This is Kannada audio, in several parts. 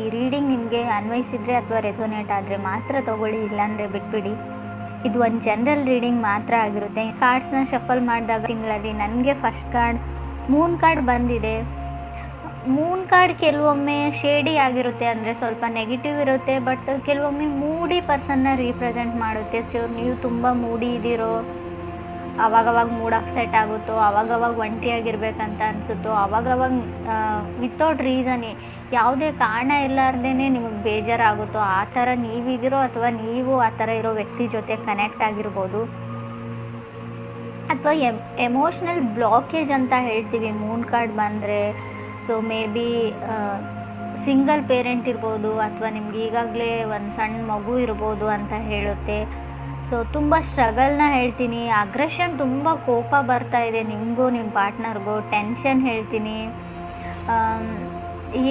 ಈ ರೀಡಿಂಗ್ ನಿಮಗೆ ಅನ್ವಯಿಸಿದರೆ ಅಥವಾ ರೆಸೊನೇಟ್ ಆದರೆ ಮಾತ್ರ ತೊಗೊಳ್ಳಿ, ಇಲ್ಲಾಂದರೆ ಬಿಟ್ಬಿಡಿ. ಇದು ಒಂದು ಜನರಲ್ ರೀಡಿಂಗ್ ಮಾತ್ರ ಆಗಿರುತ್ತೆ. ಕಾರ್ಡ್ಸ್ನ ಶಫಲ್ ಮಾಡಿದಾಗ ತಿಂಗಳಲ್ಲಿ ನನಗೆ ಫಸ್ಟ್ ಕಾರ್ಡ್ ಮೂನ್ ಕಾರ್ಡ್ ಬಂದಿದೆ. ಮೂನ್ ಕಾರ್ಡ್ ಕೆಲವೊಮ್ಮೆ ಶೇಡಿ ಆಗಿರುತ್ತೆ, ಅಂದರೆ ಸ್ವಲ್ಪ ನೆಗೆಟಿವ್ ಇರುತ್ತೆ, ಬಟ್ ಕೆಲವೊಮ್ಮೆ ಮೂಡಿ ಪರ್ಸನ್ನ ರೀಪ್ರೆಸೆಂಟ್ ಮಾಡುತ್ತೆ. ಸೊ ನೀವು ತುಂಬ ಮೂಡಿ ಇದ್ದೀರೋ, ಅವಾಗವಾಗ ಮೂಡ್ ಅಪ್ಸೆಟ್ ಆಗುತ್ತೋ, ಅವಾಗವಾಗ ಒಂಟಿಯಾಗಿರ್ಬೇಕಂತ ಅನಿಸುತ್ತೋ, ಅವಾಗವಾಗ ವಿತೌಟ್ ರೀಸನ್ ಯಾವುದೇ ಕಾರಣ ಇಲ್ಲಾರ್ದೇ ನಿಮಗೆ ಬೇಜಾರಾಗುತ್ತೋ, ಆ ಥರ ನೀವಿದ್ದೀರೋ ಅಥವಾ ನೀವು ಆ ಥರ ಇರೋ ವ್ಯಕ್ತಿ ಜೊತೆ ಕನೆಕ್ಟ್ ಆಗಿರ್ಬೋದು. ಅಥವಾ ಎಮೋಷ್ನಲ್ ಬ್ಲಾಕೇಜ್ ಅಂತ ಹೇಳ್ತೀವಿ ಮೂನ್ ಕಾರ್ಡ್ ಬಂದರೆ. So may be single parent ಇರ್ಬೋದು, ಅಥವಾ ನಿಮ್ಗೆ ಈಗಾಗಲೇ ಒಂದು ಸಣ್ಣ ಮಗು ಇರ್ಬೋದು ಅಂತ ಹೇಳುತ್ತೆ. ಸೊ ತುಂಬ ಸ್ಟ್ರಗಲ್ನ ಹೇಳ್ತೀನಿ. ಅಗ್ರೆಷನ್, ತುಂಬ ಕೋಪ ಬರ್ತಾ ಇದೆ ನಿಮಗೂ ನಿಮ್ಮ ಪಾರ್ಟ್ನರ್ಗೂ. ಟೆನ್ಷನ್ ಹೇಳ್ತೀನಿ.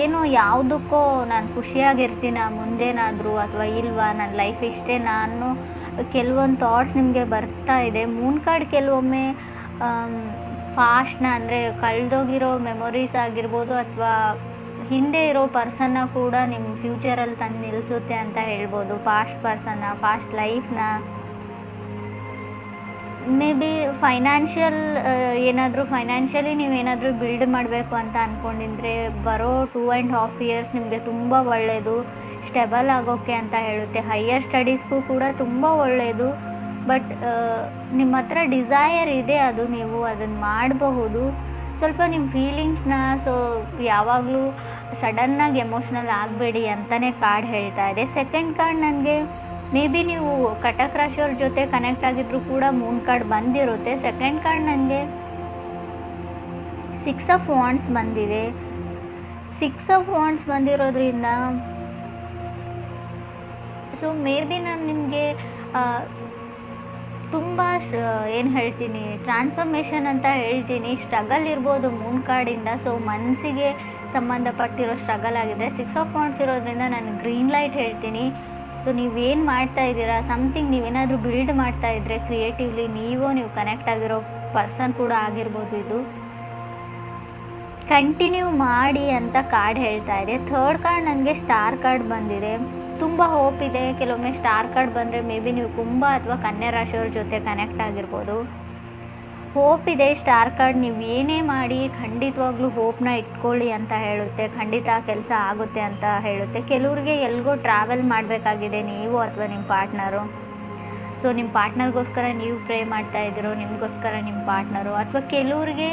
ಏನೋ ಯಾವುದಕ್ಕೋ ನಾನು ಖುಷಿಯಾಗಿರ್ತೀನ ಮುಂದೇನಾದರೂ ಅಥವಾ ಇಲ್ವಾ, ನನ್ನ ಲೈಫ್ ಇಷ್ಟೇ ನಾನು ಕೆಲವೊಂದು ಥಾಟ್ಸ್ ನಿಮಗೆ ಬರ್ತಾ ಇದೆ. ಮೂನ್ ಕಾರ್ಡ್ ಕೆಲವೊಮ್ಮೆ ಫಾಸ್ಟ್ನ, ಅಂದರೆ ಕಳೆದೋಗಿರೋ ಮೆಮೊರೀಸ್ ಆಗಿರ್ಬೋದು ಅಥವಾ ಹಿಂದೆ ಇರೋ ಪರ್ಸನ್ನ ಕೂಡ ನಿಮ್ಮ ಫ್ಯೂಚರಲ್ಲಿ ತಂದು ನಿಲ್ಲಿಸುತ್ತೆ ಅಂತ ಹೇಳ್ಬೋದು. ಫಾಸ್ಟ್ ಪರ್ಸನ್ನ, ಫಾಸ್ಟ್ ಲೈಫ್ನ. ಮೇ ಬಿ ಫೈನಾನ್ಷಿಯಲಿ ನೀವೇನಾದರೂ ಬಿಲ್ಡ್ ಮಾಡಬೇಕು ಅಂತ ಅಂದ್ಕೊಂಡಿದ್ರೆ ಬರೋ 2.5 years ನಿಮಗೆ ತುಂಬ ಒಳ್ಳೆಯದು, ಸ್ಟೆಬಲ್ ಆಗೋಕ್ಕೆ ಅಂತ ಹೇಳುತ್ತೆ. ಹೈಯರ್ ಸ್ಟಡೀಸ್ಗೂ ಕೂಡ ತುಂಬ ಒಳ್ಳೆಯದು. ಬಟ್ ನಿಮ್ಮ ಹತ್ರ ಡಿಸೈರ್ ಇದೆ, ಅದು ನೀವು ಅದನ್ನು ಮಾಡಬಹುದು. ಸ್ವಲ್ಪ ನಿಮ್ಮ ಫೀಲಿಂಗ್ಸ್ನ, ಸೊ ಯಾವಾಗಲೂ ಸಡನ್ನಾಗಿ ಎಮೋಷ್ನಲ್ ಆಗಬೇಡಿ ಅಂತಲೇ ಕಾರ್ಡ್ ಹೇಳ್ತಾ ಇದೆ. ಸೆಕೆಂಡ್ ಕಾರ್ಡ್ ನನಗೆ ಮೇ ಬಿ ನೀವು ಕಟಕ್ ರಾಶಿಯವ್ರ ಜೊತೆ ಕನೆಕ್ಟ್ ಆಗಿದ್ರು ಕೂಡ ಮೂನ್ ಕಾರ್ಡ್ ಬಂದಿರುತ್ತೆ. ಸೆಕೆಂಡ್ ಕಾರ್ಡ್ ನನಗೆ 6 of Wands ಬಂದಿದೆ. 6 of Wands ಬಂದಿರೋದ್ರಿಂದ ಸೊ ಮೇ ಬಿ ನಾನು ನಿಮಗೆ ತುಂಬ ಏನು ಹೇಳ್ತೀನಿ, ಟ್ರಾನ್ಸ್ಫರ್ಮೇಷನ್ ಅಂತ ಹೇಳ್ತೀನಿ. ಸ್ಟ್ರಗಲ್ ಇರ್ಬೋದು ಮೂನ್ ಕಾರ್ಡಿಂದ. ಸೊ ಮನಸ್ಸಿಗೆ ಸಂಬಂಧಪಟ್ಟಿರೋ ಸ್ಟ್ರಗಲ್ ಆಗಿದೆ. 6 of Wands ಇರೋದ್ರಿಂದ ನಾನು ಗ್ರೀನ್ ಲೈಟ್ ಹೇಳ್ತೀನಿ. ಸೊ ನೀವೇನು ಮಾಡ್ತಾ ಇದ್ದೀರಾ, ಸಮಥಿಂಗ್ ನೀವೇನಾದರೂ ಬಿಲ್ಡ್ ಮಾಡ್ತಾ ಇದ್ದರೆ ಕ್ರಿಯೇಟಿವ್ಲಿ, ನೀವು ಕನೆಕ್ಟ್ ಆಗಿರೋ ಪರ್ಸನ್ ಕೂಡ ಆಗಿರ್ಬೋದು. ಇದು ಕಂಟಿನ್ಯೂ ಮಾಡಿ ಅಂತ ಕಾರ್ಡ್ ಹೇಳ್ತಾ ಇದೆ. ಥರ್ಡ್ ಕಾರ್ಡ್ ನನಗೆ ಸ್ಟಾರ್ ಕಾರ್ಡ್ ಬಂದಿದೆ. ತುಂಬ ಹೋಪ್ ಇದೆ. ಕೆಲವೊಮ್ಮೆ ಸ್ಟಾರ್ ಕಾರ್ಡ್ ಬಂದರೆ ಮೇ ಬಿ ನೀವು ಕುಂಭ ಅಥವಾ ಕನ್ಯಾ ರಾಶಿಯವ್ರ ಜೊತೆ ಕನೆಕ್ಟ್ ಆಗಿರ್ಬೋದು. ಹೋಪ್ ಇದೆ. ಸ್ಟಾರ್ ಕಾರ್ಡ್ ನೀವು ಏನೇ ಮಾಡಿ ಖಂಡಿತವಾಗ್ಲೂ ಹೋಪ್ನ ಇಟ್ಕೊಳ್ಳಿ ಅಂತ ಹೇಳುತ್ತೆ. ಖಂಡಿತ ಕೆಲಸ ಆಗುತ್ತೆ ಅಂತ ಹೇಳುತ್ತೆ. ಕೆಲವ್ರಿಗೆ ಎಲ್ಗೋ ಟ್ರಾವೆಲ್ ಮಾಡಬೇಕಾಗಿದೆ ನೀವು ಅಥವಾ ನಿಮ್ಮ ಪಾರ್ಟ್ನರು. ಸೊ ನಿಮ್ಮ ಪಾರ್ಟ್ನರ್ಗೋಸ್ಕರ ನೀವು ಪ್ರೇ ಮಾಡ್ತಾ ಇದ್ದೀರೋ, ನಿಮಗೋಸ್ಕರ ನಿಮ್ಮ ಪಾರ್ಟ್ನರು. ಅಥವಾ ಕೆಲವ್ರಿಗೆ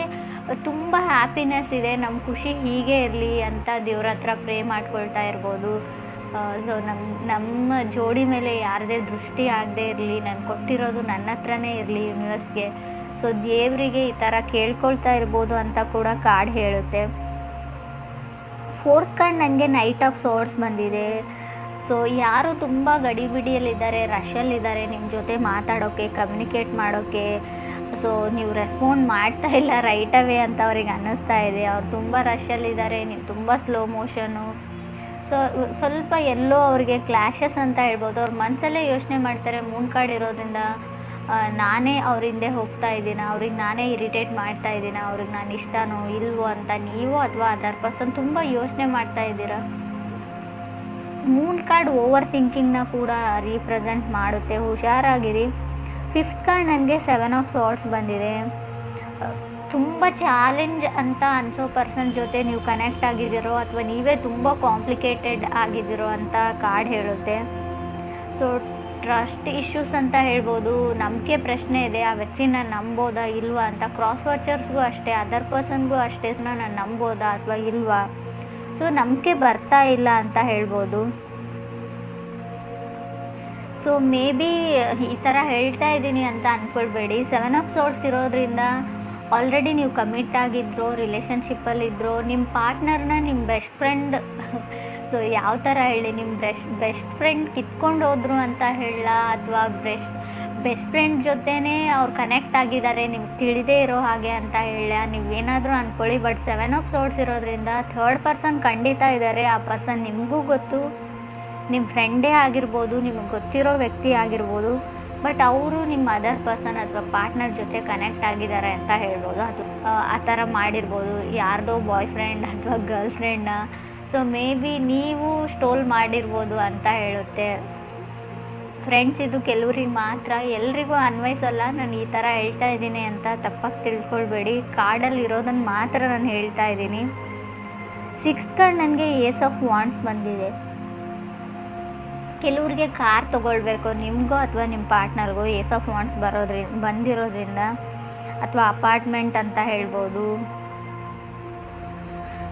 ತುಂಬ ಹ್ಯಾಪಿನೆಸ್ ಇದೆ, ನಮ್ಮ ಖುಷಿ ಹೀಗೆ ಇರಲಿ ಅಂತ ದೇವ್ರ ಹತ್ರ ಪ್ರೇ ಮಾಡ್ಕೊಳ್ತಾ ಇರ್ಬೋದು. ಸೊ ನಮ್ಮ ಜೋಡಿ ಮೇಲೆ ಯಾರದೇ ದೃಷ್ಟಿ ಆಗದೆ ಇರಲಿ, ನಾನು ಕೊಟ್ಟಿರೋದು ನನ್ನ ಹತ್ರನೇ ಇರಲಿ ಯೂನಿವರ್ಸ್ಗೆ. ಸೊ ದೇವರಿಗೆ ಈ ಥರ ಕೇಳ್ಕೊಳ್ತಾ ಇರ್ಬೋದು ಅಂತ ಕೂಡ ಕಾರ್ಡ್ ಹೇಳುತ್ತೆ. ಫೋರ್ತ್ ಕಾರ್ಡ್ ನನಗೆ ನೈಟ್ ಆಫ್ ಸೋರ್ಡ್ಸ್ ಬಂದಿದೆ. ಸೊ ಯಾರು ತುಂಬ ಗಡಿಬಿಡಿಯಲ್ಲಿದ್ದಾರೆ, ರಶಲ್ಲಿದ್ದಾರೆ ನಿಮ್ಮ ಜೊತೆ ಮಾತಾಡೋಕ್ಕೆ, ಕಮ್ಯುನಿಕೇಟ್ ಮಾಡೋಕ್ಕೆ. ಸೊ ನೀವು ರೆಸ್ಪಾಂಡ್ ಮಾಡ್ತಾ ಇಲ್ಲ ರೈಟ್ ಅವೇ ಅಂತ ಅವ್ರಿಗೆ ಅನ್ನಿಸ್ತಾ ಇದೆ. ಅವ್ರು ತುಂಬ ರಶಲ್ಲಿದ್ದಾರೆ, ನೀವು ತುಂಬ ಸ್ಲೋ ಮೋಷನು. ಸೊ ಸ್ವಲ್ಪ ಎಲ್ಲೋ ಅವ್ರಿಗೆ ಕ್ಲ್ಯಾಶಸ್ ಅಂತ ಹೇಳ್ಬೋದು. ಅವ್ರ ಮನಸ್ಸಲ್ಲೇ ಯೋಚನೆ ಮಾಡ್ತಾರೆ, ಮೂನ್ ಕಾರ್ಡ್ ಇರೋದ್ರಿಂದ ನಾನೇ ಅವ್ರ ಹಿಂದೆ ಹೋಗ್ತಾ ಇದ್ದೀನ, ಅವ್ರಿಗೆ ನಾನೇ ಇರಿಟೇಟ್ ಮಾಡ್ತಾ ಇದ್ದೀನ, ಅವ್ರಿಗೆ ನಾನು ಇಷ್ಟನೋ ಇಲ್ವೋ ಅಂತ ನೀವು ಅಥವಾ ಅದರ್ ಪರ್ಸನ್ ತುಂಬ ಯೋಚನೆ ಮಾಡ್ತಾ ಇದ್ದೀರಾ. ಮೂನ್ ಕಾರ್ಡ್ ಓವರ್ ಥಿಂಕಿಂಗ್ನ ಕೂಡ ರೀಪ್ರೆಸೆಂಟ್ ಮಾಡುತ್ತೆ, ಹುಷಾರಾಗಿರಿ. ಫಿಫ್ತ್ ಕಾರ್ಡ್ ನನಗೆ 7 of Swords ಬಂದಿದೆ. ತುಂಬ ಚಾಲೆಂಜ್ ಅಂತ ಅನಿಸೋ ಪರ್ಸನ್ ಜೊತೆ ನೀವು ಕನೆಕ್ಟ್ ಆಗಿದ್ದೀರೋ ಅಥವಾ ನೀವೇ ತುಂಬ ಕಾಂಪ್ಲಿಕೇಟೆಡ್ ಆಗಿದ್ದೀರೋ ಅಂತ ಕಾರ್ಡ್ ಹೇಳುತ್ತೆ. ಸೊ ಟ್ರಸ್ಟ್ ಇಶ್ಯೂಸ್ ಅಂತ ಹೇಳ್ಬೋದು. ನಂಬಿಕೆ ಪ್ರಶ್ನೆ ಇದೆ, ಆ ವ್ಯಕ್ತಿನ ನಂಬೋದಾ ಇಲ್ವಾ ಅಂತ. ಕ್ರಾಸ್ ವಾಚರ್ಸ್ಗೂ ಅಷ್ಟೇ, ಅದರ್ ಪರ್ಸನ್ಗೂ ಅಷ್ಟೇ, ನಾನು ನಂಬೋದಾ ಅಥವಾ ಇಲ್ವಾ. ಸೊ ನಂಬಿಕೆ ಬರ್ತಾ ಇಲ್ಲ ಅಂತ ಹೇಳ್ಬೋದು. ಸೊ ಮೇ ಬಿ ಈ ಥರ ಹೇಳ್ತಾ ಇದ್ದೀನಿ ಅಂತ ಅಂದ್ಕೊಳ್ಬೇಡಿ. 7 of Swords ಇರೋದ್ರಿಂದ ಆಲ್ರೆಡಿ ನೀವು ಕಮಿಟ್ ಆಗಿದ್ರೋ, ರಿಲೇಷನ್ಶಿಪ್ಪಲ್ಲಿದ್ರೋ, ನಿಮ್ಮ ಪಾರ್ಟ್ನರ್ನ ನಿಮ್ಮ ಬೆಸ್ಟ್ ಫ್ರೆಂಡ್, ಸೊ ಯಾವ ಥರ ಹೇಳಿ, ನಿಮ್ಮ ಬೆಸ್ಟ್ ಫ್ರೆಂಡ್ ಕಿತ್ಕೊಂಡು ಹೋದ್ರು ಅಂತ ಹೇಳ, ಅಥವಾ ಬೆಸ್ಟ್ ಫ್ರೆಂಡ್ ಜೊತೆನೇ ಅವ್ರು ಕನೆಕ್ಟ್ ಆಗಿದ್ದಾರೆ ನಿಮ್ಗೆ ತಿಳಿದೇ ಇರೋ ಹಾಗೆ ಅಂತ ಹೇಳ, ನೀವೇನಾದರೂ ಅಂದ್ಕೊಳ್ಳಿ. ಬಟ್ 7 of Swords ಇರೋದ್ರಿಂದ ಥರ್ಡ್ ಪರ್ಸನ್ ಖಂಡಿತ ಇದ್ದಾರೆ. ಆ ಪರ್ಸನ್ ನಿಮಗೂ ಗೊತ್ತು, ನಿಮ್ಮ ಫ್ರೆಂಡೇ ಆಗಿರ್ಬೋದು, ನಿಮಗೆ ಗೊತ್ತಿರೋ ವ್ಯಕ್ತಿ ಆಗಿರ್ಬೋದು. ಬಟ್ ಅವರು ನಿಮ್ಮ ಅದರ್ ಪರ್ಸನ್ ಅಥವಾ ಪಾರ್ಟ್ನರ್ ಜೊತೆ ಕನೆಕ್ಟ್ ಆಗಿದ್ದಾರೆ ಅಂತ ಹೇಳ್ಬೋದು. ಅದು ಆ ಥರ ಮಾಡಿರ್ಬೋದು, ಯಾರ್ದೋ ಬಾಯ್ ಫ್ರೆಂಡ್ ಅಥವಾ ಗರ್ಲ್ ಫ್ರೆಂಡ್ನ. ಸೊ ಸೊ ಮೇ ಬಿ ನೀವು ಸ್ಟೋಲ್ ಮಾಡಿರ್ಬೋದು ಅಂತ ಹೇಳುತ್ತೆ. ಫ್ರೆಂಡ್ಸ್, ಇದು ಕೆಲವ್ರಿಗೆ ಮಾತ್ರ, ಎಲ್ರಿಗೂ ಅನ್ವಯಿಸಲ್ಲ. ನಾನು ಈ ಥರ ಹೇಳ್ತಾ ಇದ್ದೀನಿ ಅಂತ ತಪ್ಪಾಗಿ ತಿಳ್ಕೊಳ್ಬೇಡಿ. ಕಾರ್ಡಲ್ಲಿ ಇರೋದನ್ನು ಮಾತ್ರ ನಾನು ಹೇಳ್ತಾ ಇದ್ದೀನಿ. 6th ಕಾರ್ಡ್ ನನಗೆ ಏಸ್ ಆಫ್ ವಾಂಡ್ಸ್ ಬಂದಿದೆ. ಕೆಲವ್ರಿಗೆ ಕಾರ್ ತೊಗೊಳ್ಬೇಕು, ನಿಮಗೋ ಅಥವಾ ನಿಮ್ಮ ಪಾರ್ಟ್ನರ್ಗೋ ಏಸ್ ಆಫ್ ವಾಂಡ್ಸ್ ಬಂದಿರೋದ್ರಿಂದ, ಅಥವಾ ಅಪಾರ್ಟ್ಮೆಂಟ್ ಅಂತ ಹೇಳ್ಬೋದು.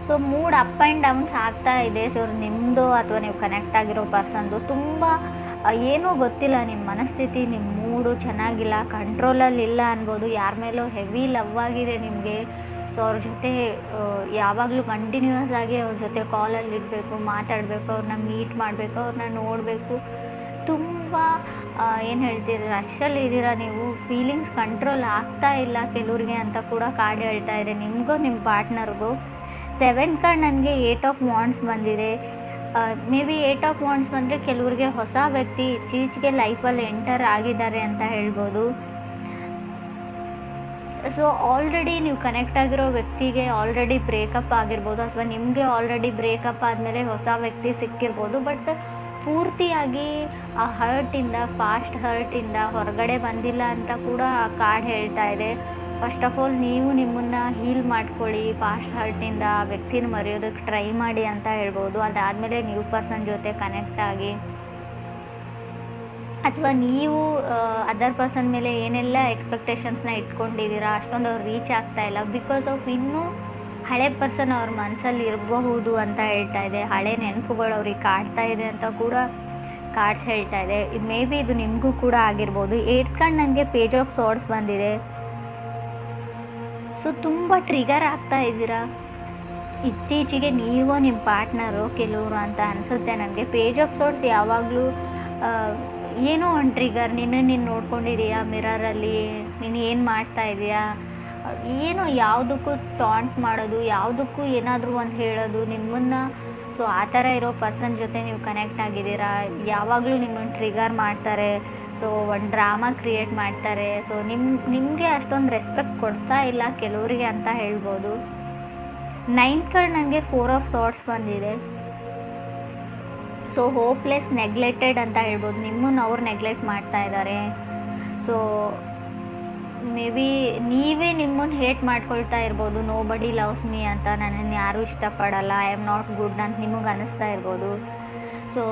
So mood up and downs ಆಗ್ತಾ ಇದೆ. ಸೊ ನಿಮ್ಮದು ಅಥವಾ ನೀವು ಕನೆಕ್ಟ್ ಆಗಿರೋ ಪರ್ಸನ್ದು ತುಂಬ ಏನೂ ಗೊತ್ತಿಲ್ಲ, ನಿಮ್ಮ ಮನಸ್ಥಿತಿ, ನಿಮ್ಮ ಮೂಡು ಚೆನ್ನಾಗಿಲ್ಲ, ಕಂಟ್ರೋಲಲ್ಲಿಲ್ಲ ಅನ್ಬೋದು. ಯಾರ ಮೇಲೋ ಹೆವಿ ಲವ್ ಆಗಿದೆ ನಿಮಗೆ. ಸೊ ಅವ್ರ ಜೊತೆ ಯಾವಾಗಲೂ ಕಂಟಿನ್ಯೂಯಸ್ ಆಗಿ ಅವ್ರ ಜೊತೆ ಕಾಲಲ್ಲಿ ಇರಬೇಕು, ಮಾತಾಡಬೇಕು, ಅವ್ರನ್ನ ಮೀಟ್ ಮಾಡಬೇಕು, ಅವ್ರನ್ನ ನೋಡಬೇಕು. ತುಂಬ ಏನು ಹೇಳ್ತೀರಿ, ರಶಲ್ಲಿ ಇದ್ದೀರಾ ನೀವು. ಫೀಲಿಂಗ್ಸ್ ಕಂಟ್ರೋಲ್ ಆಗ್ತಾ ಇಲ್ಲ ಕೆಲವ್ರಿಗೆ ಅಂತ ಕೂಡ ಕಾರ್ಡ್ ಹೇಳ್ತಾ ಇದೆ, ನಿಮಗೂ ನಿಮ್ಮ ಪಾರ್ಟ್ನರ್ಗೂ. 7th ಕಾರ್ಡ್ ನನಗೆ 8 ಆಫ್ ವಾಂಡ್ಸ್ ಬಂದಿದೆ. ಮೇ ಬಿ 8 ಆಫ್ ವಾಂಡ್ಸ್ ಬಂದರೆ ಕೆಲವ್ರಿಗೆ ಹೊಸ ವ್ಯಕ್ತಿ ಇತ್ತೀಚೆಗೆ ಲೈಫಲ್ಲಿ ಎಂಟರ್ ಆಗಿದ್ದಾರೆ ಅಂತ ಹೇಳ್ಬೋದು. ಸೊ ಆಲ್ರೆಡಿ ನೀವು ಕನೆಕ್ಟ್ ಆಗಿರೋ ವ್ಯಕ್ತಿಗೆ ಆಲ್ರೆಡಿ ಬ್ರೇಕಪ್ ಆಗಿರ್ಬೋದು, ಅಥವಾ ನಿಮಗೆ ಆಲ್ರೆಡಿ ಬ್ರೇಕಪ್ ಆದಮೇಲೆ ಹೊಸ ವ್ಯಕ್ತಿ ಸಿಕ್ಕಿರ್ಬೋದು. ಬಟ್ ಪೂರ್ತಿಯಾಗಿ ಆ ಹರ್ಟಿಂದ, ಫಾಸ್ಟ್ ಹರ್ಟಿಂದ ಹೊರಗಡೆ ಬಂದಿಲ್ಲ ಅಂತ ಕೂಡ ಆ ಕಾರ್ಡ್ ಹೇಳ್ತಾ ಇದೆ. ಫಸ್ಟ್ ಆಫ್ ಆಲ್ ನೀವು ನಿಮ್ಮನ್ನು ಹೀಲ್ ಮಾಡ್ಕೊಳ್ಳಿ, ಪಾಸ್ಟ್ ಹರ್ಟಿಂದ ಆ ವ್ಯಕ್ತಿನ ಮರೆಯೋದಕ್ಕೆ ಟ್ರೈ ಮಾಡಿ ಅಂತ ಹೇಳ್ಬೋದು. ಅದಾದಮೇಲೆ ನ್ಯೂ ಪರ್ಸನ್ ಜೊತೆ ಕನೆಕ್ಟ್ ಆಗಿ, ಅಥವಾ ನೀವು ಅದರ್ ಪರ್ಸನ್ ಮೇಲೆ ಏನೆಲ್ಲ ಎಕ್ಸ್ಪೆಕ್ಟೇಷನ್ಸ್ನ ಇಟ್ಕೊಂಡಿದ್ದೀರಾ ಅಷ್ಟೊಂದು ಅವ್ರು ರೀಚ್ ಆಗ್ತಾ ಇಲ್ಲ. ಬಿಕಾಸ್ ಆಫ್ ಇನ್ನೂ ಹಳೆ ಪರ್ಸನ್ ಅವ್ರ ಮನಸ್ಸಲ್ಲಿ ಇರಬಹುದು ಅಂತ ಹೇಳ್ತಾ ಇದೆ. ಹಳೆ ನೆನಪುಗಳು ಅವ್ರಿಗೆ ಕಾಡ್ತಾ ಇದೆ ಅಂತ ಕೂಡ ಕಾರ್ಡ್ಸ್ ಹೇಳ್ತಾ ಇದೆ. ಮೇ ಬಿ ಇದು ನಿಮಗೂ ಕೂಡ ಆಗಿರ್ಬೋದು. 8th ಕಾರ್ಡ್ ನನಗೆ ಪೇಜ್ ಆಫ್ ಸೋರ್ಡ್ಸ್ ಬಂದಿದೆ. ಸೊ ತುಂಬ ಟ್ರಿಗರ್ ಆಗ್ತಾ ಇದ್ದೀರಾ ಇತ್ತೀಚೆಗೆ ನೀವು ನಿಮ್ಮ ಪಾರ್ಟ್ನರು ಕೆಲವರು ಅಂತ ಅನಿಸುತ್ತೆ ನನಗೆ. ಪೇಜ್ ಆಫ್ ಸೋರ್ಡ್ಸ್ ಯಾವಾಗಲೂ ಏನೋ ಒಂದು ಟ್ರಿಗರ್, ನೀನು ನೋಡ್ಕೊಂಡಿದೀಯಾ ಮಿರರಲ್ಲಿ, ನೀನು ಏನು ಮಾಡ್ತಾ ಇದೀಯಾ, ಏನೋ ಯಾವುದಕ್ಕೂ ಟಾಂಟ್ ಮಾಡೋದು, ಯಾವುದಕ್ಕೂ ಏನಾದರೂ ಒಂದು ಹೇಳೋದು ನಿಮ್ಮನ್ನು. ಸೊ ಆ ಥರ ಇರೋ ಪರ್ಸನ್ ಜೊತೆ ನೀವು ಕನೆಕ್ಟ್ ಆಗಿದ್ದೀರಾ. ಯಾವಾಗಲೂ ನಿಮ್ಮನ್ನು ಟ್ರಿಗರ್ ಮಾಡ್ತಾರೆ. ಸೊ ಒಂದು ಡ್ರಾಮಾ ಕ್ರಿಯೇಟ್ ಮಾಡ್ತಾರೆ. ಸೊ ನಿಮಗೆ ಅಷ್ಟೊಂದು ರೆಸ್ಪೆಕ್ಟ್ ಕೊಡ್ತಾ ಇಲ್ಲ ಕೆಲವರಿಗೆ ಅಂತ ಹೇಳ್ಬೋದು. 9th ಕಾರ್ಡ್ ನನಗೆ 4 ಆಫ್ ಸಾರ್ಟ್ಸ್ ಬಂದಿದೆ. ಸೊ ಹೋಪ್ಲೆಸ್, ನೆಗ್ಲೆಕ್ಟೆಡ್ ಅಂತ ಹೇಳ್ಬೋದು. ನಿಮ್ಮನ್ನು ಅವ್ರು ನೆಗ್ಲೆಕ್ಟ್ ಮಾಡ್ತಾ ಇದ್ದಾರೆ. ಸೊ ಮೇ ಬಿ ನೀವೇ ನಿಮ್ಮನ್ನು ಹೇಟ್ ಮಾಡ್ಕೊಳ್ತಾ ಇರ್ಬೋದು. ನೋ ಬಡಿ ಲವ್ಸ್ ಮೀ ಅಂತ, ನನ್ನನ್ನು ಯಾರೂ ಇಷ್ಟಪಡಲ್ಲ, ಐ ಆಮ್ ನಾಟ್ ಗುಡ್ ಅಂತ ನಿಮಗೆ ಅನ್ನಿಸ್ತಾ ಇರ್ಬೋದು. ಸೊ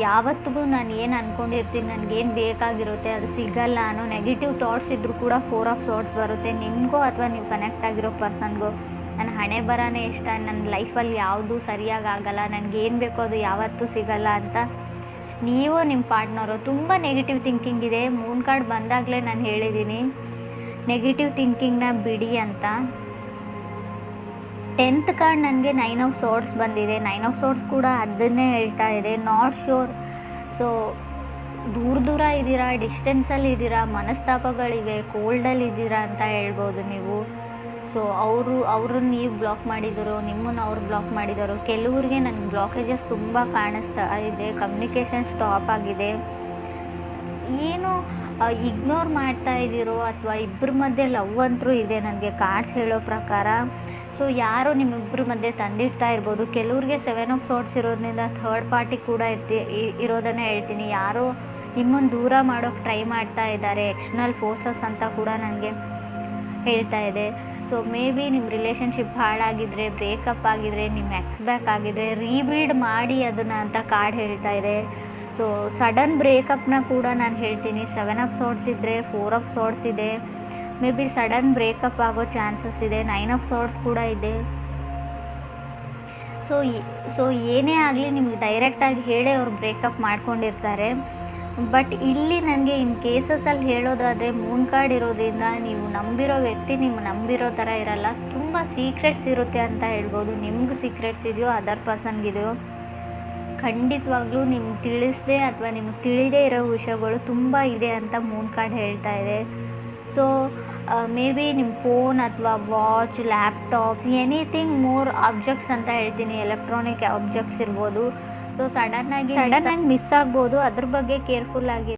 ಯಾವತ್ತಿಗೂ ನಾನು ಏನು ಅಂದ್ಕೊಂಡಿರ್ತೀನಿ, ನನಗೇನು ಬೇಕಾಗಿರುತ್ತೆ ಅದು ಸಿಗಲ್ಲ ಅನ್ನೋ ನೆಗೆಟಿವ್ ಥಾಟ್ಸ್ ಇದ್ದರೂ ಕೂಡ 4 ಆಫ್ ಸಾರ್ಟ್ಸ್ ಬರುತ್ತೆ ನಿಮಗೂ ಅಥವಾ ನೀವು ಕನೆಕ್ಟ್ ಆಗಿರೋ ಪರ್ಸನ್ಗೂ. ನನ್ನ ಹಣೆ ಬರನೇ ಇಷ್ಟ, ನನ್ನ ಲೈಫಲ್ಲಿ ಯಾವುದೂ ಸರಿಯಾಗಿ ಆಗಲ್ಲ, ನನಗೇನು ಬೇಕೋ ಅದು ಯಾವತ್ತೂ ಸಿಗಲ್ಲ ಅಂತ ನೀವು ನಿಮ್ಮ ಪಾರ್ಟ್ನರು ತುಂಬ ನೆಗೆಟಿವ್ ಥಿಂಕಿಂಗ್ ಇದೆ. ಮೂನ್ ಕಾರ್ಡ್ ಬಂದಾಗಲೇ ನಾನು ಹೇಳಿದ್ದೀನಿ ನೆಗೆಟಿವ್ ಥಿಂಕಿಂಗ್ನ ಬಿಡಿ ಅಂತ. 10th ಕಾರ್ಡ್ ನನಗೆ 9 ಆಫ್ ಸಾರ್ಟ್ಸ್ ಬಂದಿದೆ. 9 ಆಫ್ ಸಾರ್ಟ್ಸ್ ಕೂಡ ಅದನ್ನೇ ಹೇಳ್ತಾ ಇದೆ, ನಾಟ್ ಶ್ಯೂರ್. ಸೊ ದೂರ ಇದ್ದೀರಾ, ಡಿಸ್ಟೆನ್ಸಲ್ಲಿ ಇದ್ದೀರಾ, ಮನಸ್ತಾಪಗಳಿವೆ, ಕೋಲ್ಡಲ್ಲಿ ಇದ್ದೀರಾ ಅಂತ ಹೇಳ್ಬೋದು ನೀವು. ಸೊ ಅವ್ರನ್ನ ನೀವು ಬ್ಲಾಕ್ ಮಾಡಿದರು, ನಿಮ್ಮನ್ನು ಅವ್ರು ಬ್ಲಾಕ್ ಮಾಡಿದರು. ಕೆಲವ್ರಿಗೆ ನನಗೆ ಬ್ಲಾಕೇಜಸ್ ತುಂಬ ಕಾಣಿಸ್ತಾ ಇದೆ, ಕಮ್ಯುನಿಕೇಷನ್ ಸ್ಟಾಪ್ ಆಗಿದೆ. ಏನು ಇಗ್ನೋರ್ ಮಾಡ್ತಾ ಇದ್ದೀರೋ ಅಥವಾ ಇಬ್ಬರ ಮಧ್ಯೆ ಲವ್ ಅಂತರೂ ಇದೆ ನನಗೆ ಕಾರ್ಡ್ಸ್ ಹೇಳೋ ಪ್ರಕಾರ. ಸೊ ಯಾರು ನಿಮ್ಮಿಬ್ಬರ ಮಧ್ಯೆ ತಂದಿಡ್ತಾ ಇರ್ಬೋದು. ಕೆಲವ್ರಿಗೆ 7 ಆಫ್ ಸಾರ್ಟ್ಸ್ ಇರೋದ್ರಿಂದ ಥರ್ಡ್ ಪಾರ್ಟಿ ಕೂಡ ಇರೋದನ್ನೇ ಹೇಳ್ತೀನಿ. ಯಾರೋ ನಿಮ್ಮನ್ನು ದೂರ ಮಾಡೋಕ್ಕೆ ಟ್ರೈ ಮಾಡ್ತಾ ಇದ್ದಾರೆ, ಎಕ್ಸ್ಟರ್ನಲ್ ಫೋರ್ಸಸ್ ಅಂತ ಕೂಡ ನನಗೆ ಹೇಳ್ತಾ ಇದೆ. ಸೊ ಮೇ ಬಿ ನಿಮ್ಮ ರಿಲೇಷನ್ಶಿಪ್ ಹಾಳಾಗಿದ್ರೆ, ಬ್ರೇಕಪ್ ಆಗಿದ್ರೆ, ನಿಮ್ಮ ಎಕ್ಸ್ ಬ್ಯಾಕ್ ಆಗಿದ್ರೆ ರೀಬಿಲ್ಡ್ ಮಾಡಿ ಅದನ್ನು ಅಂತ ಕಾರ್ಡ್ ಹೇಳ್ತಾ ಇದೆ. ಸೊ ಸಡನ್ ಬ್ರೇಕಪ್ನ ಕೂಡ ನಾನು ಹೇಳ್ತೀನಿ. 7 ಆಫ್ ಸಾರ್ಟ್ಸ್ ಇದ್ದರೆ 4 ಆಫ್ ಸಾರ್ಟ್ಸ್ ಇದೆ. ಮೇ ಬಿ ಸಡನ್ ಬ್ರೇಕಪ್ ಆಗೋ ಚಾನ್ಸಸ್ ಇದೆ. 9 ಆಫ್ ಸಾರ್ಟ್ಸ್ ಕೂಡ ಇದೆ. ಸೊ ಏನೇ ಆಗಲಿ ನಿಮ್ಗೆ ಡೈರೆಕ್ಟಾಗಿ ಹೇಳೇ ಅವ್ರು ಬ್ರೇಕಪ್ ಮಾಡ್ಕೊಂಡಿರ್ತಾರೆ. ಬಟ್ ಇಲ್ಲಿ ನನಗೆ ಇನ್ ಕೇಸಸಲ್ಲಿ ಹೇಳೋದಾದರೆ ಮೂನ್ ಕಾರ್ಡ್ ಇರೋದ್ರಿಂದ ನೀವು ನಂಬಿರೋ ವ್ಯಕ್ತಿ ನಿಮ್ಮ ನಂಬಿರೋ ಥರ ಇರಲ್ಲ. ತುಂಬ ಸೀಕ್ರೆಟ್ಸ್ ಇರುತ್ತೆ ಅಂತ ಹೇಳ್ಬೋದು. ನಿಮ್ಗೆ ಸೀಕ್ರೆಟ್ಸ್ ಇದೆಯೋ ಅದರ್ ಪರ್ಸನ್ಗಿದೆಯೋ ಖಂಡಿತವಾಗ್ಲೂ ನಿಮ್ಗೆ ತಿಳಿಸದೆ ಅಥವಾ ನಿಮ್ಗೆ ತಿಳಿದೇ ಇರೋ ವಿಷಯಗಳು ತುಂಬ ಇದೆ ಅಂತ ಮೂನ್ ಕಾರ್ಡ್ ಹೇಳ್ತಾ ಇದೆ. ಸೊ ಮೇ ಬಿ ನಿಮ್ಮ ಫೋನ್ ಅಥವಾ watch, laptop, anything more objects ಅಂತ ಹೇಳ್ತೀನಿ, ಎಲೆಕ್ಟ್ರಾನಿಕ್ ಆಬ್ಜೆಕ್ಟ್ಸ್ ಇರ್ಬೋದು. ಸೊ ಸಡನ್ನಾಗಿ ಮಿಸ್ ಆಗ್ಬೋದು. ಅದ್ರ ಬಗ್ಗೆ ಕೇರ್ಫುಲ್ ಆಗಿ